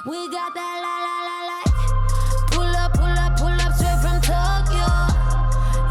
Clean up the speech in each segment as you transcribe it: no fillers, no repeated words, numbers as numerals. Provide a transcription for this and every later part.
We got that la la la like. Pull up straight from Tokyo.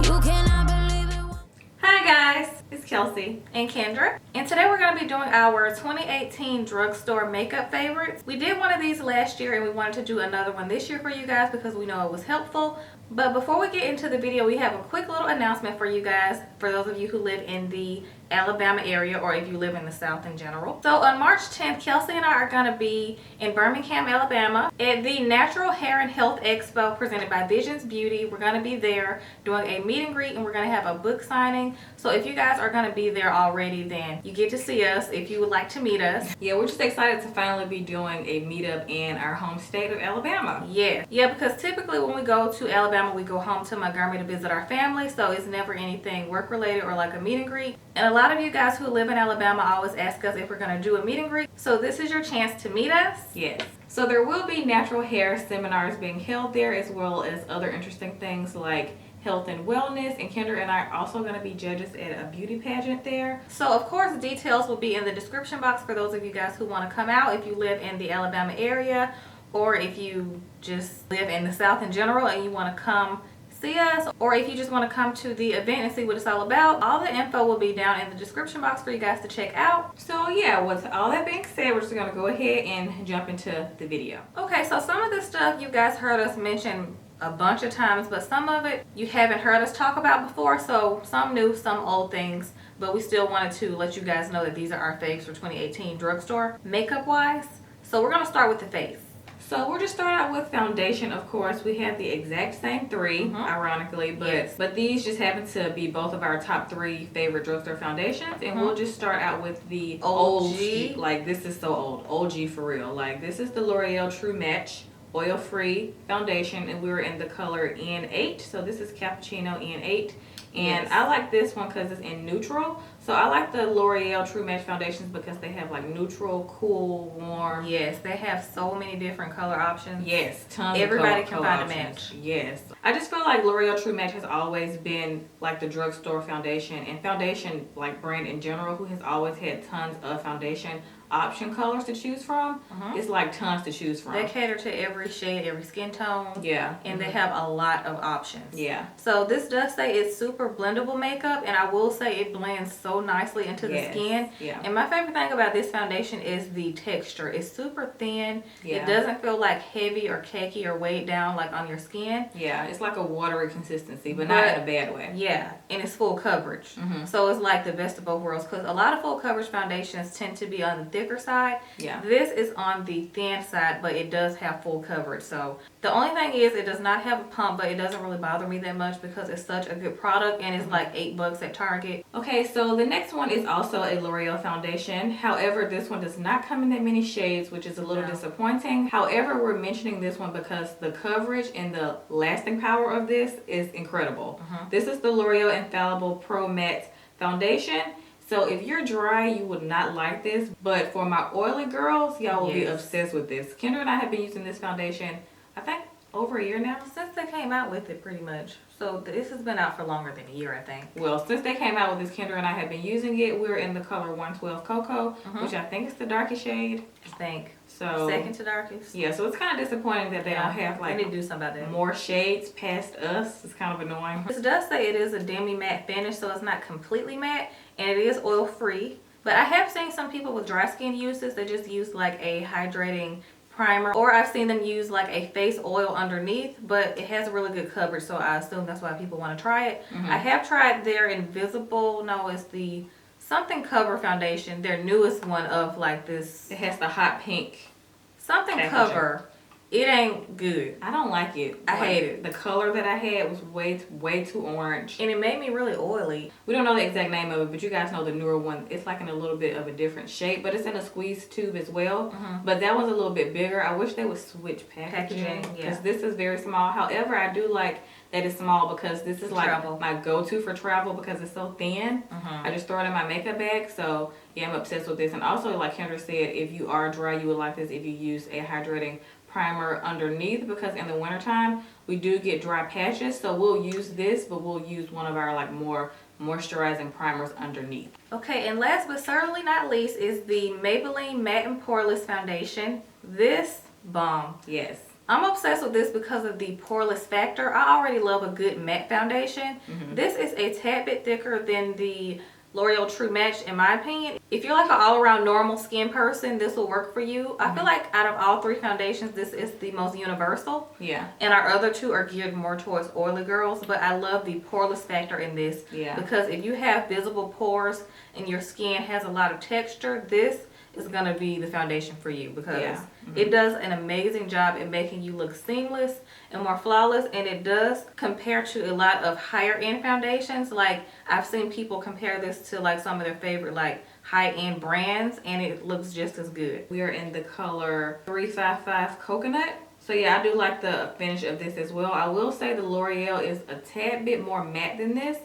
You cannot believe it. Hi guys, it's Kelsey and Kendra, and today we're going to be doing our 2018 drugstore makeup favorites. We did one of these last year and we wanted to do another one this year for you guys because we know it was helpful. But before we get into the video, we have a quick little announcement for you guys, for those of you who live in the Alabama area or if you live in the South in general. So on March 10th, Kelsey and I are going to be in Birmingham, Alabama at the Natural Hair and Health Expo presented by Visions Beauty. We're going to be there doing a meet and greet and we're going to have a book signing. So if you guys are going to be there already, then you get to see us if you would like to meet us. Yeah, we're just excited to finally be doing a meetup in our home state of Alabama. Yeah, because typically when we go to Alabama, we go home to Montgomery to visit our family, so it's never anything work related or like a meet and greet. And a lot of you guys who live in Alabama always ask us if we're going to do a meet and greet, so this is your chance to meet us. Yes, so there will be natural hair seminars being held there, as well as other interesting things like health and wellness, and Kendra and I are also going to be judges at a beauty pageant there. So of course details will be in the description box for those of you guys who want to come out if you live in the Alabama area, or if you just live in the South in general and you want to come see us, or if you just want to come to the event and see what it's all about. All the info will be down in the description box for you guys to check out. So yeah, with all that being said, we're just going to go ahead and jump into the video. Okay, so some of this stuff you guys heard us mention a bunch of times, but some of it you haven't heard us talk about before, so some new, some old things, but we still wanted to let you guys know that these are our faves for 2018 drugstore makeup wise. So we're going to start with the face. So we'll just start out with foundation. Of course, we have the exact same three, ironically, but these just happen to be both of our top 3 favorite drugstore foundations, and we'll just start out with the OG. Like, this is so old, OG for real. Like, this is the L'Oreal True Match oil-free foundation, and we're in the color N8. So this is Cappuccino N8. And I like this one because it's in neutral. So I like the L'Oreal True Match foundations because they have like neutral, cool, warm. Yes, they have so many different color options. Yes, tons Everybody of can color find options. a match. Yes. I just feel like L'Oreal True Match has always been like the drugstore foundation and foundation like brand in general, who has always had tons of foundation option colors to choose from. It's like tons to choose from. They cater to every shade, every skin tone. Yeah. And they have a lot of options. Yeah. So this does say it's super blendable makeup, and I will say it blends so nicely into the skin. Yeah. And my favorite thing about this foundation is the texture. It's super thin. Yeah. It doesn't feel like heavy or cakey or weighed down like on your skin. Yeah, it's like a watery consistency, but not in a bad way. Yeah, and it's full coverage. So it's like the best of both worlds, because a lot of full coverage foundations tend to be on the thicker side. Yeah. This is on the thin side, but it does have full coverage. So the only thing is it does not have a pump, but it doesn't really bother me that much because it's such a good product, and it's like $8 at Target. Okay, so the next one is also a L'Oreal foundation. However, this one does not come in that many shades, which is a little disappointing. However, we're mentioning this one because the coverage and the lasting power of this is incredible. This is the L'Oreal Infallible Pro Matte Foundation. So if you're dry, you would not like this, but for my oily girls, y'all will be obsessed with this. Kendra and I have been using this foundation, I think, over a year now. Since they came out with it, pretty much. So this has been out for longer than a year, I think. Well, since they came out with this, Kendra and I have been using it. We're in the color 112 Cocoa, which I think is the darkest shade. I think. So second to darkest. Yeah, so it's kind of disappointing that they don't have like they need to do something about that. More shades past us. It's kind of annoying. This does say it is a demi matte finish, so it's not completely matte, and it is oil free. But I have seen some people with dry skin use this. They just use like a hydrating primer, or I've seen them use like a face oil underneath, but it has really good coverage, so I assume that's why people want to try it. I have tried their invisible, no, it's the something cover foundation, their newest one of like this. It has the hot pink something packaging. Cover. It ain't good. I don't like it. I hate it. The color that I had was way too orange. And it made me really oily. We don't know the exact name of it, but you guys know the newer one. It's like in a little bit of a different shape, but it's in a squeeze tube as well. But that one's a little bit bigger. I wish they would switch packaging because this is very small. However, I do like that it's small because this is like my go-to for travel because it's so thin. I just throw it in my makeup bag. So yeah, I'm obsessed with this. And also, like Kendra said, if you are dry, you would like this if you use a hydrating primer underneath, because in the wintertime we do get dry patches, so we'll use this, but we'll use one of our like more moisturizing primers underneath. Okay, and last but certainly not least is the Maybelline Matte and Poreless Foundation. This bomb. Yes. I'm obsessed with this because of the poreless factor. I already love a good matte foundation. This is a tad bit thicker than the L'Oreal True Match in my opinion. If you're like an all-around normal skin person, this will work for you. I feel like out of all three foundations, this is the most universal. Yeah. And our other two are geared more towards oily girls, but I love the poreless factor in this. Yeah. Because if you have visible pores and your skin has a lot of texture, this is going to be the foundation for you because it does an amazing job in making you look seamless and more flawless, and it does compare to a lot of higher end foundations. Like I've seen people compare this to like some of their favorite like high-end brands, and it looks just as good. We are in the color 355 Coconut. So yeah, I do like the finish of this as well. I will say the L'Oreal is a tad bit more matte than this,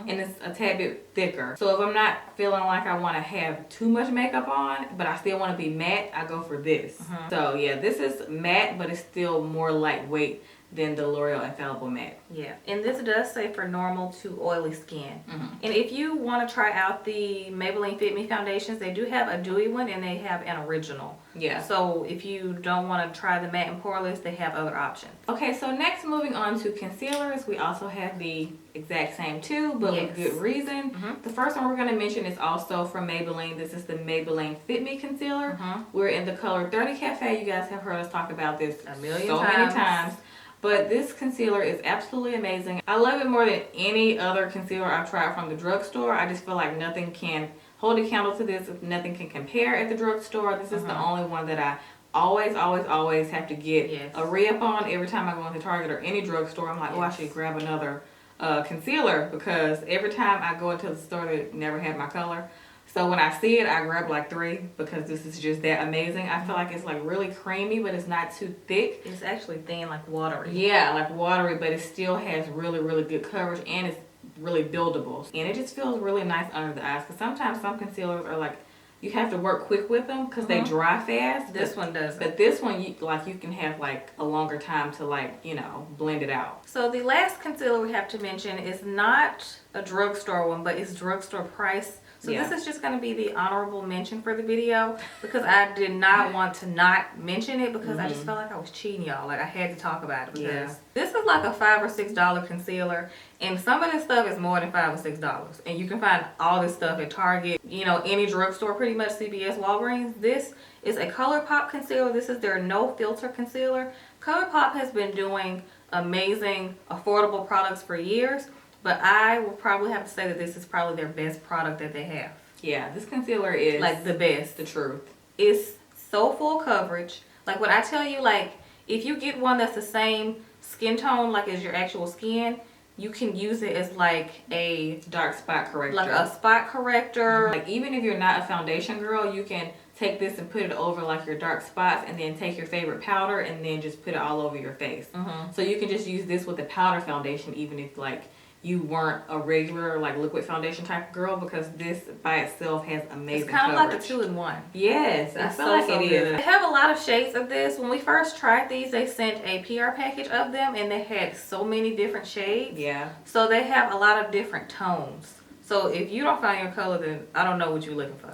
and it's a tad bit thicker. So if I'm not feeling like I want to have too much makeup on, but I still want to be matte, I go for this. So yeah, this is matte, but it's still more lightweight than the L'Oreal Infallible Matte. Yeah, and this does say for normal to oily skin. And if you want to try out the Maybelline Fit Me foundations, they do have a dewy one and they have an original. Yeah. So if you don't want to try the matte and poreless, they have other options. Okay, so next moving on to concealers, we also have the exact same two, but with good reason. The first one we're going to mention is also from Maybelline. This is the Maybelline Fit Me Concealer. We're in the color 30 Cafe. You guys have heard us talk about this a million many times. But this concealer is absolutely amazing. I love it more than any other concealer I've tried from the drugstore. I just feel like nothing can hold a candle to this. Nothing can compare at the drugstore. This is the only one that I always have to get a re-up on every time I go into Target or any drugstore. I'm like, oh, I should grab another concealer because every time I go into the store, they never have my color. So when I see it, I grab like 3 because this is just that amazing. I feel like it's like really creamy, but it's not too thick. It's actually thin, like watery. Yeah, like watery, but it still has really good coverage, and it's really buildable. And it just feels really nice under the eyes because sometimes some concealers are like, you have to work quick with them because they dry fast. This one doesn't. But this one, you can have like a longer time to like, you know, blend it out. So the last concealer we have to mention is not a drugstore one, but it's drugstore price. So this is just going to be the honorable mention for the video because I did not want to not mention it because I just felt like I was cheating y'all. Like I had to talk about it because this is like a $5 or $6 concealer, and some of this stuff is more than $5 or $6. And you can find all this stuff at Target, you know, any drugstore, pretty much CVS, Walgreens. This is a ColourPop concealer. This is their no filter concealer. ColourPop has been doing amazing, affordable products for years. But I will probably have to say that this is probably their best product that they have. Yeah, this concealer is like the best. The truth. It's so full coverage. Like when I tell you, like if you get one that's the same skin tone like as your actual skin, you can use it as like a dark spot corrector. Like a spot corrector. Like even if you're not a foundation girl, you can take this and put it over like your dark spots, and then take your favorite powder and then just put it all over your face. So you can just use this with a powder foundation even if like you weren't a regular like liquid foundation type of girl, because this by itself has amazing It's kind coverage. of like a 2-in-1. Yes, I feel like it is. They have a lot of shades of this. When we first tried these, they sent a PR package of them and they had so many different shades. Yeah. So they have a lot of different tones. So if you don't find your color, then I don't know what you're looking for.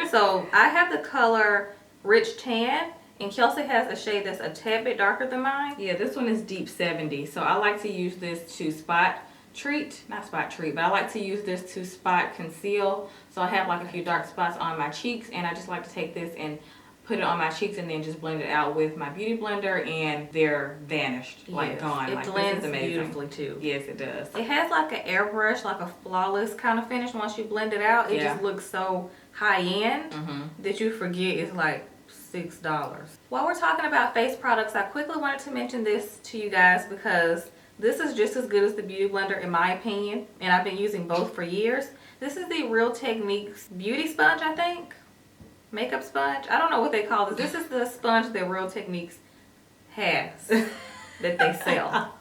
So I have the color Rich Tan, and Kelsey has a shade that's a tad bit darker than mine. Yeah, this one is Deep 70. So I like to use this to not spot treat, but I like to use this to spot conceal. So I have like a few dark spots on my cheeks, and I just like to take this and put it on my cheeks and then just blend it out with my beauty blender, and they're vanished, like gone. It blends beautifully too. Yes, it does. It has like an airbrush, like a flawless kind of finish. Once you blend it out, it just looks so high end that you forget it's like $6. While we're talking about face products, I quickly wanted to mention this to you guys because this is just as good as the Beauty Blender in my opinion, and I've been using both for years. This is the Real Techniques Beauty Sponge, I think. Makeup sponge? I don't know what they call this. This is the sponge that Real Techniques has that they sell.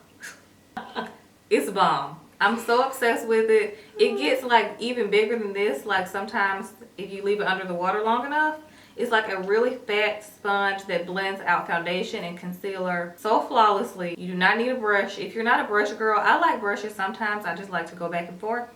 It's bomb. I'm so obsessed with it. It gets like even bigger than this. Like sometimes if you leave it under the water long enough, it's like a really fat sponge that blends out foundation and concealer so flawlessly. You do not need a brush. If you're not a brush girl, I like brushes sometimes. I just like to go back and forth.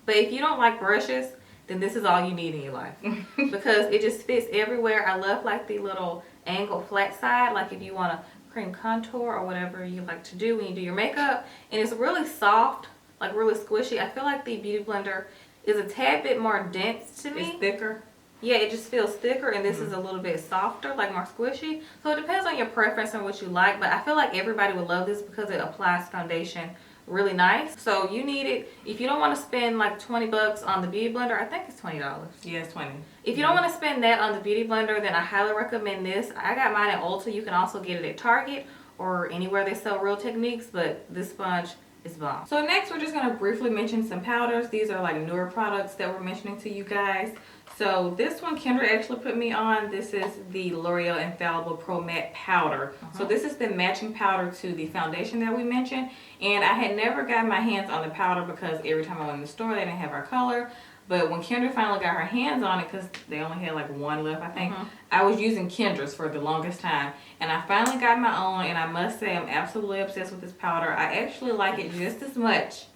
But if you don't like brushes, then this is all you need in your life. Because it just fits everywhere. I love like the little angled flat side, like if you want to cream contour or whatever you like to do when you do your makeup. And it's really soft, like really squishy. I feel like the Beauty Blender is a tad bit more dense to me. It's thicker. Yeah, it just feels thicker, and this is a little bit softer, like more squishy. So it depends on your preference and what you like, but I feel like everybody would love this because it applies foundation really nice. So you need it if you don't want to spend like 20 bucks on the Beauty Blender. I think it's $20. Yeah, it's 20. If you don't want to spend that on the Beauty Blender, then I highly recommend this. I got mine at Ulta. You can also get it at Target or anywhere they sell Real Techniques, but this sponge is bomb. So next we're just going to briefly mention some powders. These are like newer products that we're mentioning to you guys. So this one Kendra actually put me on. This is the L'Oreal Infallible Pro Matte Powder. So this is the matching powder to the foundation that we mentioned. And I had never gotten my hands on the powder because every time I went in the store they didn't have our color. But when Kendra finally got her hands on it, because they only had like one left, I think, I was using Kendra's for the longest time. And I finally got my own, and I must say I'm absolutely obsessed with this powder. I actually like it just as much,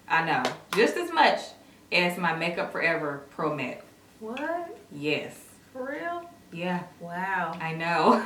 I know, just as much as my Makeup Forever Pro Matte. What? Yes. For real? Yeah. Wow. I know.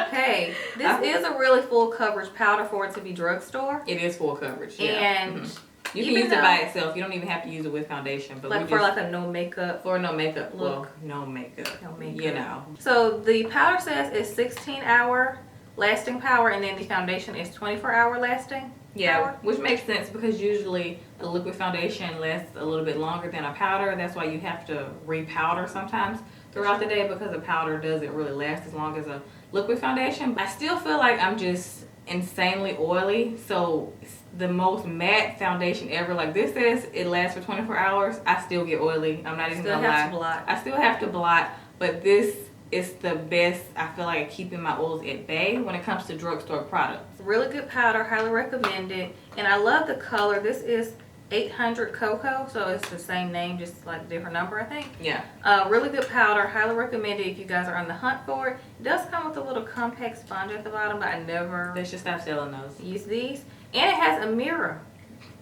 Okay, this is a really full coverage powder for it to be drugstore. It is full coverage, yeah. And you can use it by itself. You don't even have to use it with foundation. But like for like a no makeup. For no makeup look. Well, no makeup. No makeup. You know. So the powder says it's 16-hour lasting power, and then the foundation is 24-hour lasting. Yeah, power. which makes sense because usually a liquid foundation lasts a little bit longer than a powder. That's why you have to repowder sometimes throughout the day, because a powder doesn't really last as long as a liquid foundation. I still feel like I'm just insanely oily, so the most matte foundation ever, like this says it lasts for 24 hours. I still get oily. I'm not even gonna lie. I still have to blot, but this is the best, I feel like, at keeping my oils at bay when it comes to drugstore products. Really good powder, highly recommend it. And I love the color. This is 800 Cocoa, so it's the same name, just like different number, I think. Yeah. Really good powder, highly recommend it if you guys are on the hunt for it. It does come with a little compact sponge at the bottom, but I never They should stop selling those. use these. And it has a mirror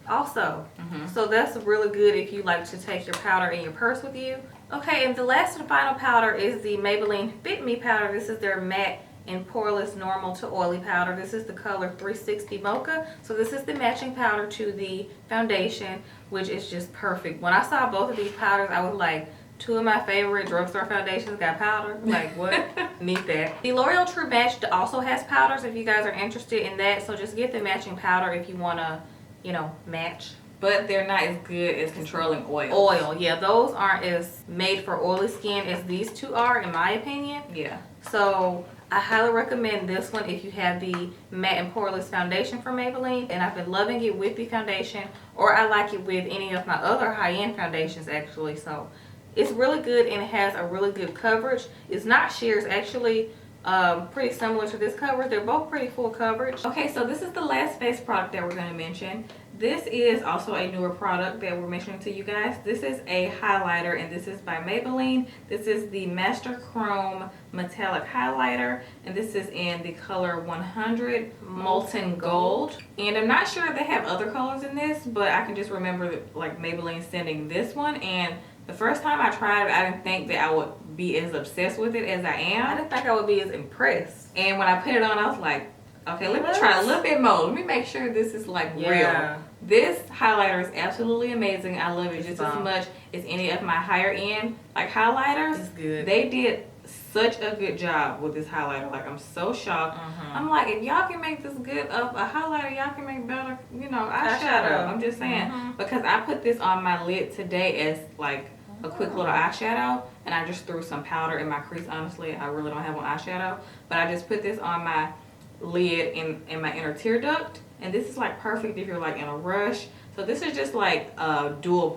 also. So that's really good if you like to take your powder in your purse with you. Okay, and the last and final powder is the Maybelline Fit Me powder. This is their matte and poreless normal to oily powder. This is the color 360 Mocha. So this is the matching powder to the foundation, which is just perfect. When I saw both of these powders, I was like, two of my favorite drugstore foundations got powder. Like, what? Need that. The L'Oreal True Match also has powders if you guys are interested in that. So just get the matching powder if you want to, you know, match. But they're not as good as controlling oil. Oil, yeah, those aren't as made for oily skin as these two are, in my opinion. Yeah. So I highly recommend this one if you have the matte and poreless foundation from Maybelline. And I've been loving it with the foundation, or I like it with any of my other high-end foundations actually. So it's really good, and it has a really good coverage. It's not sheer, it's actually pretty similar to this coverage. They're both pretty full coverage. Okay, so this is the last face product that we're going to mention. This is also a newer product that we're mentioning to you guys. This is a highlighter, and this is by Maybelline. This is the Master Chrome Metallic Highlighter, and this is in the color 100 Molten Gold. And I'm not sure if they have other colors in this, but I can just remember like Maybelline sending this one. And the first time I tried it, I didn't think that I would be as obsessed with it as I am. I didn't think I would be as impressed. And when I put it on, I was like, okay, let me try a little bit more. Let me make sure this is like real. This highlighter is absolutely amazing. I love it just as much as any of my higher end like highlighters. It's good. They did such a good job with this highlighter. Like, I'm so shocked. I'm like, if y'all can make this good of a highlighter, y'all can make better, you know, eyeshadow. I'm just saying. Because I put this on my lid today as like a quick little eyeshadow, and I just threw some powder in my crease. Honestly, I really don't have on eyeshadow, but I just put this on my lid in my inner tear duct, and this is like perfect if you're like in a rush. So this is just like a dual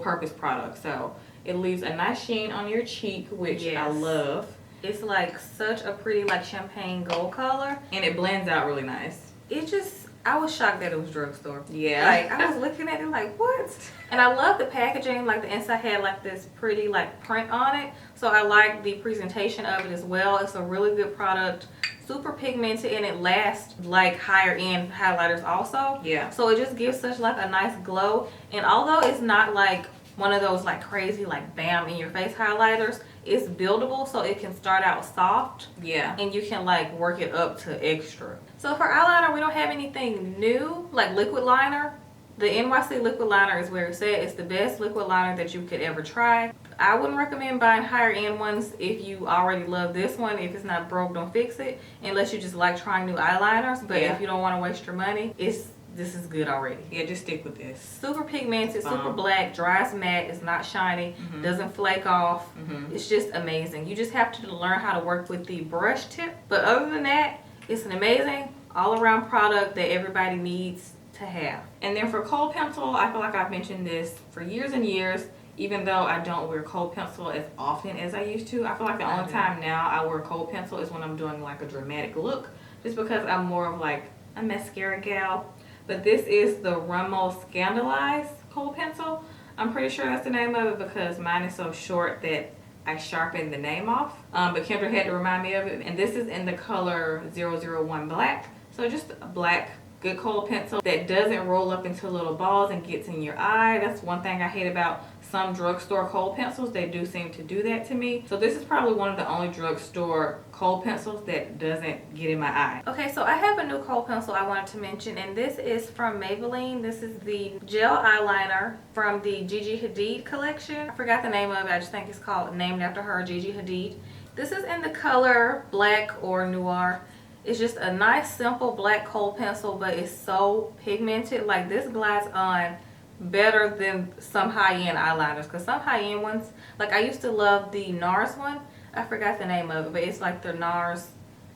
purpose product. So it leaves a nice sheen on your cheek, which I love. It's like such a pretty like champagne gold color, and it blends out really nice. It just, I was shocked that it was drugstore. Yeah. Like, I was looking at it like, what? And I love the packaging. Like, the inside had like this pretty like print on it. So I like the presentation of it as well. It's a really good product. Super pigmented, and it lasts like higher end highlighters also. Yeah. So it just gives such like a nice glow. And although it's not like one of those like crazy like bam in your face highlighters, it's buildable, so it can start out soft. Yeah. And you can like work it up to extra. So for eyeliner, we don't have anything new, like liquid liner. The NYC liquid liner is where it's at. It's the best liquid liner that you could ever try. I wouldn't recommend buying higher end ones if you already love this one. If it's not broke, don't fix it. Unless you just like trying new eyeliners. But if you don't want to waste your money, this is good already. Yeah, just stick with this. Super pigmented, super black, dries matte, it's not shiny, doesn't flake off. It's just amazing. You just have to learn how to work with the brush tip. But other than that, it's an amazing all-around product that everybody needs to have. And then for kohl pencil, I feel like I've mentioned this for years and years. Even though I don't wear kohl pencil as often as I used to, I feel like the only time now I wear kohl pencil is when I'm doing like a dramatic look, just because I'm more of like a mascara gal. But this is the RIMMEL Scandalized kohl pencil. I'm pretty sure that's the name of it because mine is so short that I sharpened the name off. But Kendra had to remind me of it. And this is in the color 001 Black. So just a black, good kohl pencil that doesn't roll up into little balls and gets in your eye. That's one thing I hate about some drugstore kohl pencils. They do seem to do that to me. So this is probably one of the only drugstore kohl pencils that doesn't get in my eye. Okay, so I have a new kohl pencil I wanted to mention, and this is from Maybelline. This is the gel eyeliner from the Gigi Hadid collection. I forgot the name of it. I just think it's called, named after her, Gigi Hadid. This is in the color black or noir. It's just a nice simple black kohl pencil, but it's so pigmented. Like this glides on better than some high-end eyeliners, because some high-end ones, like I used to love the NARS one. I forgot the name of it, but it's like the NARS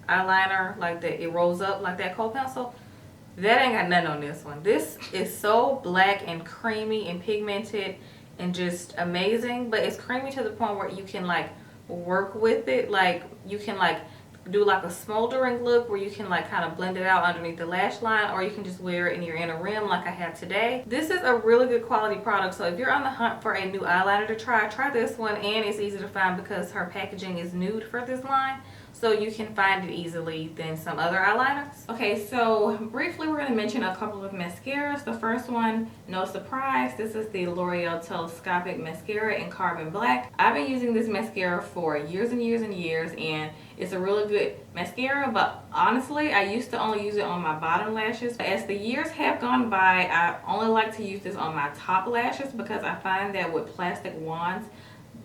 eyeliner, like that it rolls up like that kohl pencil. That ain't got nothing on this one. This is so black and creamy and pigmented and just amazing, but it's creamy to the point where you can like work with it. Like you can like do like a smoldering look where you can like kind of blend it out underneath the lash line, or you can just wear it in your inner rim like I have today. This is a really good quality product, so if you're on the hunt for a new eyeliner to try this one. And it's easy to find because her packaging is nude for this line, so you can find it easily than some other eyeliners. Okay, so briefly we're going to mention a couple of mascaras. The first one, no surprise, this is the L'Oreal Telescopic Mascara in Carbon Black. I've been using this mascara for years and years and years, and it's a really good mascara, but honestly, I used to only use it on my bottom lashes. As the years have gone by, I only like to use this on my top lashes because I find that with plastic wands,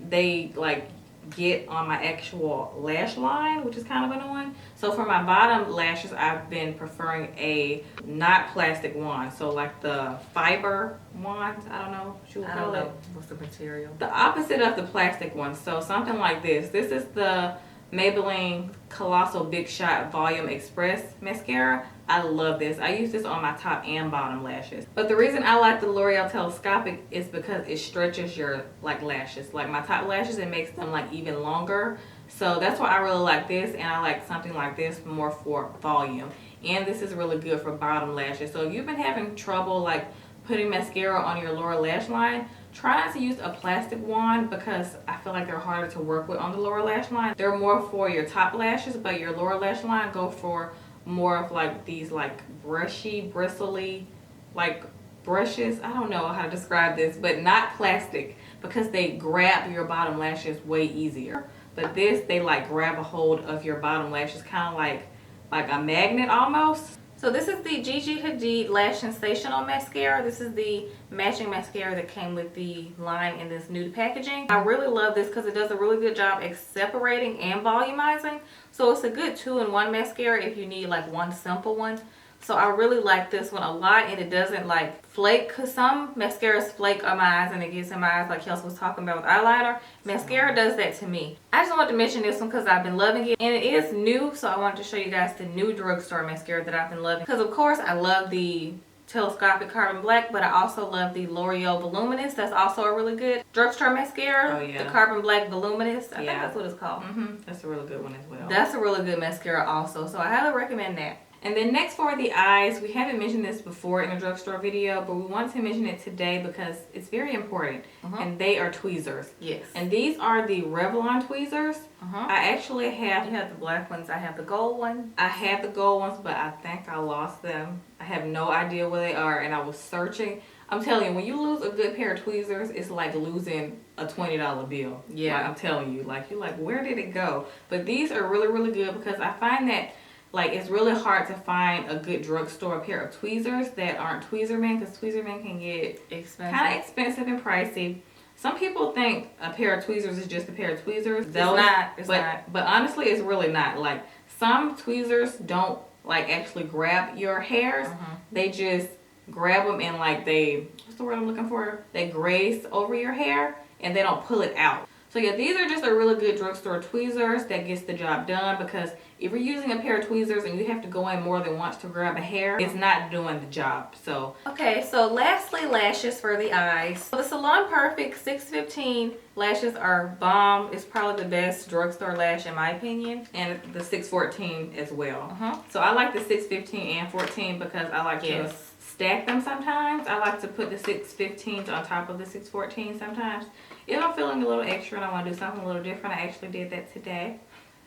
they like get on my actual lash line, which is kind of annoying. So for my bottom lashes, I've been preferring a not plastic wand, so like the fiber wand. I don't know what you would call it. What's the material? The opposite of the plastic one, so something like this. This is the Maybelline Colossal Big Shot Volume Express Mascara. I love this. I use this on my top and bottom lashes. But the reason I like the L'Oreal Telescopic is because it stretches your like lashes. Like my top lashes, it makes them like even longer. So that's why I really like this, and I like something like this more for volume. And this is really good for bottom lashes. So if you've been having trouble like putting mascara on your lower lash line, try not to use a plastic wand because I feel like they're harder to work with on the lower lash line. They're more for your top lashes, but your lower lash line, go for more of like these like brushy, bristly like brushes. I don't know how to describe this, but not plastic, because they grab your bottom lashes way easier. But this, they like grab a hold of your bottom lashes, kind of like a magnet almost. So this is the Gigi Hadid Lash Sensational Mascara. This is the matching mascara that came with the line in this nude packaging. I really love this because it does a really good job at separating and volumizing. So it's a good 2-in-1 mascara if you need like one simple one. So I really like this one a lot, and it doesn't like flake, because some mascaras flake on my eyes and it gets in my eyes like Kelsey was talking about with eyeliner. Mascara does that to me. I just wanted to mention this one because I've been loving it, and it is new, so I wanted to show you guys the new drugstore mascara that I've been loving. Because of course I love the Telescopic Carbon Black, but I also love the L'Oreal Voluminous. That's also a really good drugstore mascara. Oh yeah. The Carbon Black Voluminous. I think that's what it's called. That's a really good one as well. That's a really good mascara also, so I highly recommend that. And then next for the eyes, we haven't mentioned this before in a drugstore video, but we want to mention it today because it's very important. And they are tweezers. Yes. And these are the Revlon tweezers. I actually have... You have the black ones. I have the gold one. I had the gold ones, but I think I lost them. I have no idea where they are, and I was searching I'm telling you, when you lose a good pair of tweezers, it's like losing a $20 bill. Yeah. Like, I'm telling you, like, you're like, where did it go? But these are really, really good because I find that, like, it's really hard to find a good drugstore pair of tweezers that aren't Tweezerman, because Tweezerman can get kind of expensive and pricey. Some people think a pair of tweezers is just a pair of tweezers. It's not. It's not. But honestly, it's really not. Like, some tweezers don't, like, actually grab your hairs. They just grab them and, like, they, what's the word I'm looking for? They graze over your hair and they don't pull it out. So yeah, these are just a really good drugstore tweezers that gets the job done, because if you're using a pair of tweezers and you have to go in more than once to grab a hair, it's not doing the job. So okay, so lastly, lashes for the eyes. So the Salon Perfect 615 lashes are bomb. It's probably the best drugstore lash in my opinion. and the 614 as well. So I like the 615 and 14 because I like to stack them sometimes. I like to put the 615s on top of the 614 sometimes. If I'm feeling a little extra and I want to do something a little different, I actually did that today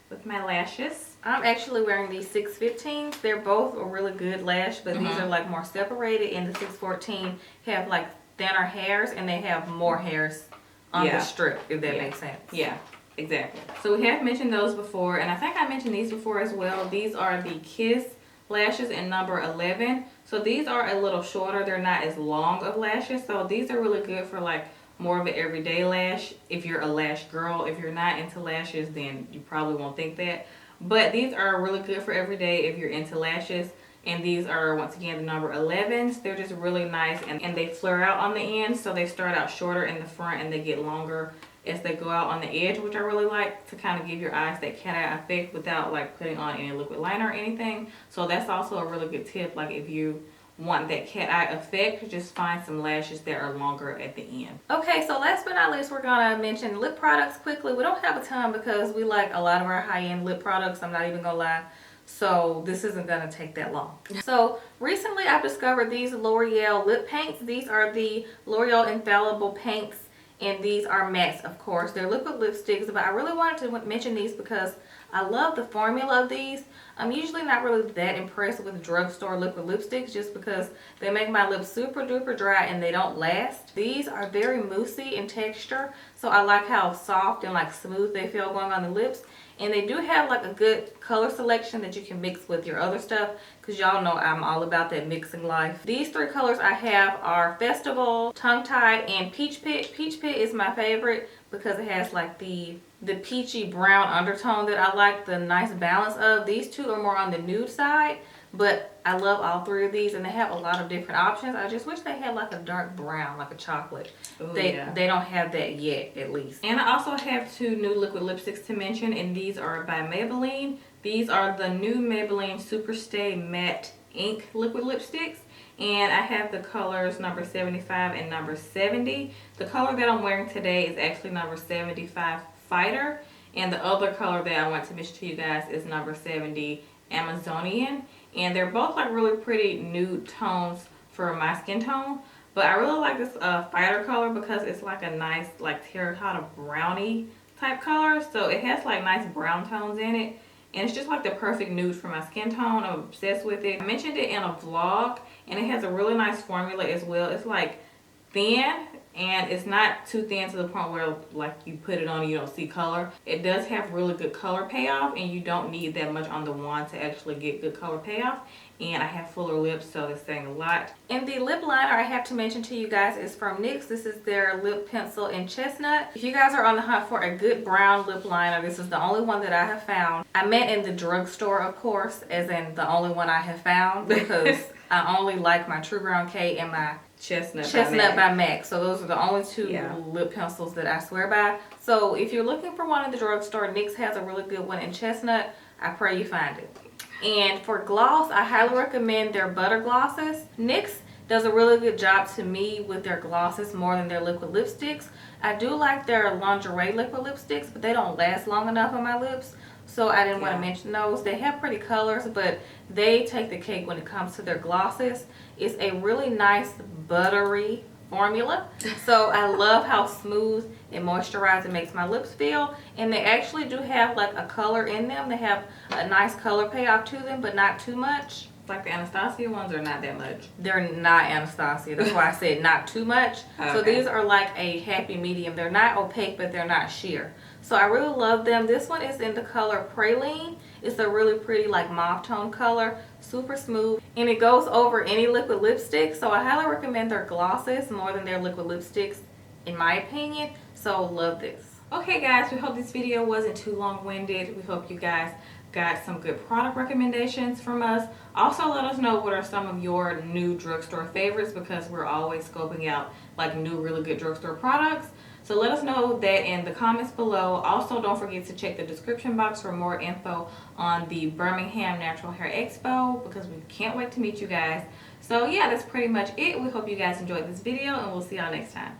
with my lashes. I'm actually wearing these 615s. They're both a really good lash, but these are like more separated, and the 614 have like thinner hairs and they have more hairs on the strip, if that makes sense. Yeah, exactly. So we have mentioned those before, and I think I mentioned these before as well. These are the Kiss lashes in number 11. So these are a little shorter. They're not as long of lashes. So these are really good for like more of an everyday lash if you're a lash girl. If you're not into lashes, then you probably won't think that. But these are really good for every day if you're into lashes. And these are, once again, the number 11s. They're just really nice, and they flare out on the end. So they start out shorter in the front and they get longer as they go out on the edge, which I really like to kind of give your eyes that cat eye effect without like putting on any liquid liner or anything. So that's also a really good tip. Like if you want that cat eye effect, just find some lashes that are longer at the end. Okay, so last but not least, we're gonna mention lip products quickly. We don't have a ton because we like a lot of our high-end lip products, I'm not even gonna lie. So this isn't gonna take that long. So recently I've discovered these L'Oreal lip paints. These are the L'Oreal Infallible paints, and these are mattes, of course. They're liquid lipsticks, but I really wanted to mention these because I love the formula of these. I'm usually not really that impressed with drugstore liquid lipsticks just because they make my lips super duper dry and they don't last. These are very moussey in texture, so I like how soft and like smooth they feel going on the lips. And they do have like a good color selection that you can mix with your other stuff, because y'all know I'm all about that mixing life. These three colors I have are Festival, Tongue Tied, and Peach Pit. Peach Pit is my favorite because it has like the peachy brown undertone that I like the nice balance of. These two are more on the nude side, but I love all three of these, and they have a lot of different options. I just wish they had like a dark brown, like a chocolate. Ooh, they don't have that yet, at least. And I also have two new liquid lipsticks to mention, and these are by Maybelline. These are the new Maybelline Superstay Matte Ink liquid lipsticks, and I have the colors number 75 and number 70. The color that I'm wearing today is actually number 75 Fighter, and the other color that I want to mention to you guys is number 70 Amazonian. And they're both like really pretty nude tones for my skin tone. But I really like this Fighter color because it's like a nice like terracotta brownie type color. So it has like nice brown tones in it. And it's just like the perfect nude for my skin tone. I'm obsessed with it. I mentioned it in a vlog, and it has a really nice formula as well. It's like thin, and it's not too thin to the point where like you put it on and you don't see color. It does have really good color payoff, and you don't need that much on the wand to actually get good color payoff. And I have fuller lips, so that's saying a lot. And the lip liner I have to mention to you guys is from NYX. This is their lip pencil in chestnut. If you guys are on the hunt for a good brown lip liner, this is the only one that I have found. I meant in the drugstore, of course, as in the only one I have found, because I only like my True Brown K and my Chestnut by MAC. So those are the only two lip pencils that I swear by. So if you're looking for one in the drugstore, NYX has a really good one in chestnut. I pray you find it. And for gloss, I highly recommend their butter glosses. NYX does a really good job to me with their glosses more than their liquid lipsticks. I do like their lingerie liquid lipsticks, but they don't last long enough on my lips, so I didn't want to mention those. They have pretty colors, but they take the cake when it comes to their glosses. It's a really nice buttery formula, so I love how smooth and moisturized it makes my lips feel. And they actually do have like a color in them. They have a nice color payoff to them, but not too much. Like the Anastasia ones are not that much. They're not Anastasia. That's why I said not too much. Okay. So these are like a happy medium. They're not opaque, but they're not sheer. So I really love them. This one is in the color Praline. It's a really pretty like mauve tone color. Super smooth. And it goes over any liquid lipstick. So I highly recommend their glosses more than their liquid lipsticks in my opinion. So love this. Okay guys, we hope this video wasn't too long-winded. We hope you guys got some good product recommendations from us. Also let us know what are some of your new drugstore favorites, because we're always scoping out like new really good drugstore products. So let us know that in the comments below. Also don't forget to check the description box for more info on the Birmingham Natural Hair Expo, because we can't wait to meet you guys. So yeah, that's pretty much it. We hope you guys enjoyed this video, and we'll see y'all next time.